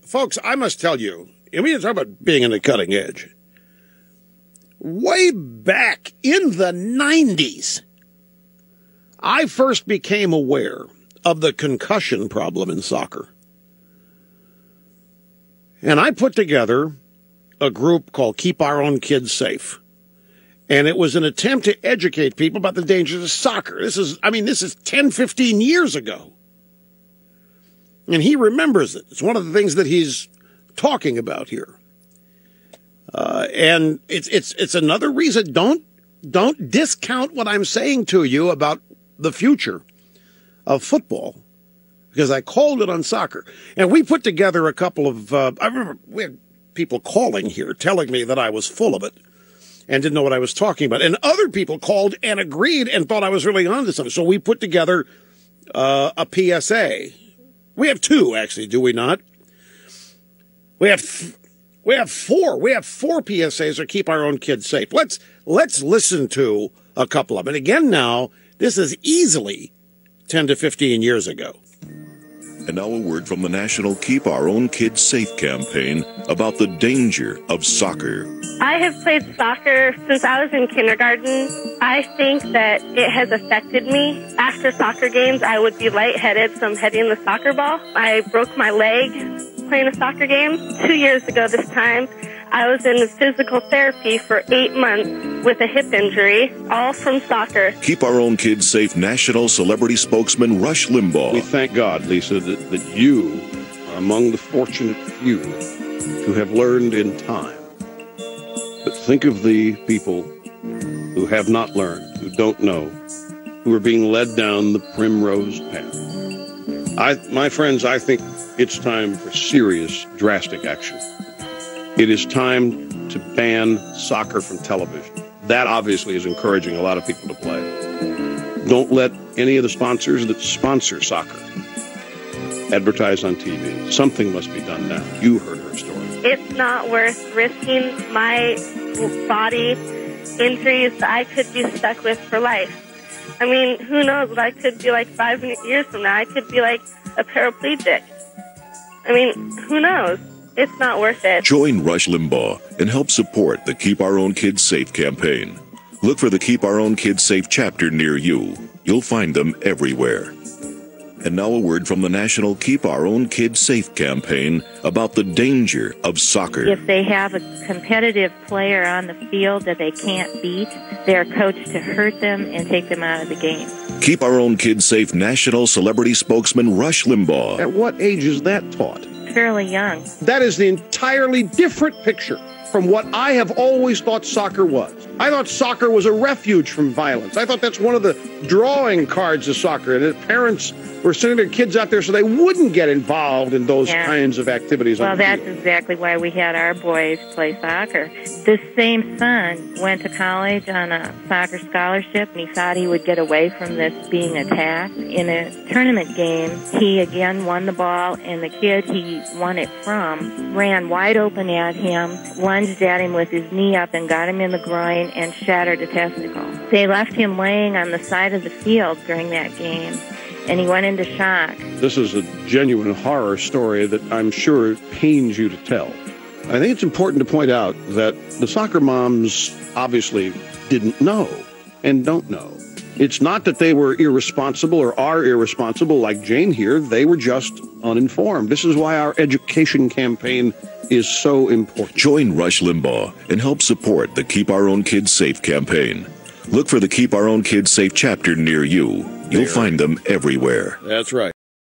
Folks, I must tell you, and we talk about being in the cutting edge. Way back in the 90s, I first became aware of the concussion problem in soccer. And I put together a group called Keep Our Own Kids Safe. And it was an attempt to educate people about the dangers of soccer. This is 10, 15 years ago. And he remembers it. It's one of the things that he's talking about here. And it's another reason. Don't discount what I'm saying to you about the future of football, because I called it on soccer. And we put together a couple of, I remember we had people calling here telling me that I was full of it and didn't know what I was talking about. And other people called and agreed and thought I was really onto something. So we put together a PSA. We have two, actually, do we not? We have four. We have four PSAs that keep our own kids safe. Let's listen to a couple of them. And again now, this is easily 10 to 15 years ago. And now a word from the National Keep Our Own Kids Safe campaign about the danger of soccer. I have played soccer since I was in kindergarten. I think that it has affected me. After soccer games, I would be lightheaded from hitting the soccer ball. I broke my leg playing a soccer game. 2 years ago this time, I was in physical therapy for 8 months with a hip injury, all from soccer. Keep Our Own Kids Safe national celebrity spokesman Rush Limbaugh. We thank God, Lisa, that you are among the fortunate few who have learned in time. But think of the people who have not learned, who don't know, who are being led down the primrose path. My friends, I think it's time for serious, drastic action. It is time to ban soccer from television. That obviously is encouraging a lot of people to play. Don't let any of the sponsors that sponsor soccer advertise on TV. Something must be done now. You heard her story. It's not worth risking my body injuries that I could be stuck with for life. I mean, who knows what I could be like 5 years from now. I could be like a paraplegic. I mean, who knows? It's not worth it. Join Rush Limbaugh and help support the Keep Our Own Kids Safe campaign. Look for the Keep Our Own Kids Safe chapter near you. You'll find them everywhere. And now a word from the National Keep Our Own Kids Safe campaign about the danger of soccer. If they have a competitive player on the field that they can't beat, they're coached to hurt them and take them out of the game. Keep Our Own Kids Safe national celebrity spokesman Rush Limbaugh. At what age is that taught? Fairly young. That is the entirely different picture from what I have always thought soccer was. I thought soccer was a refuge from violence. I thought that's one of the drawing cards of soccer, and that parents were sending their kids out there so they wouldn't get involved in those kinds of activities. Well, that's exactly why we had our boys play soccer. This same son went to college on a soccer scholarship, and he thought he would get away from this being attacked. In a tournament game, he again won the ball, and the kid he won it from ran wide open at him, lunged at him with his knee up and got him in the groin and shattered a testicle. They left him laying on the side of the field during that game, and he went into shock. This is a genuine horror story that I'm sure pains you to tell. I think it's important to point out that the soccer moms obviously didn't know and don't know. It's not that they were irresponsible or are irresponsible like Jane here. They were just uninformed. This is why our education campaign is so important. Join Rush Limbaugh and help support the Keep Our Own Kids Safe campaign. Look for the Keep Our Own Kids Safe chapter near you. You'll find them everywhere. That's right.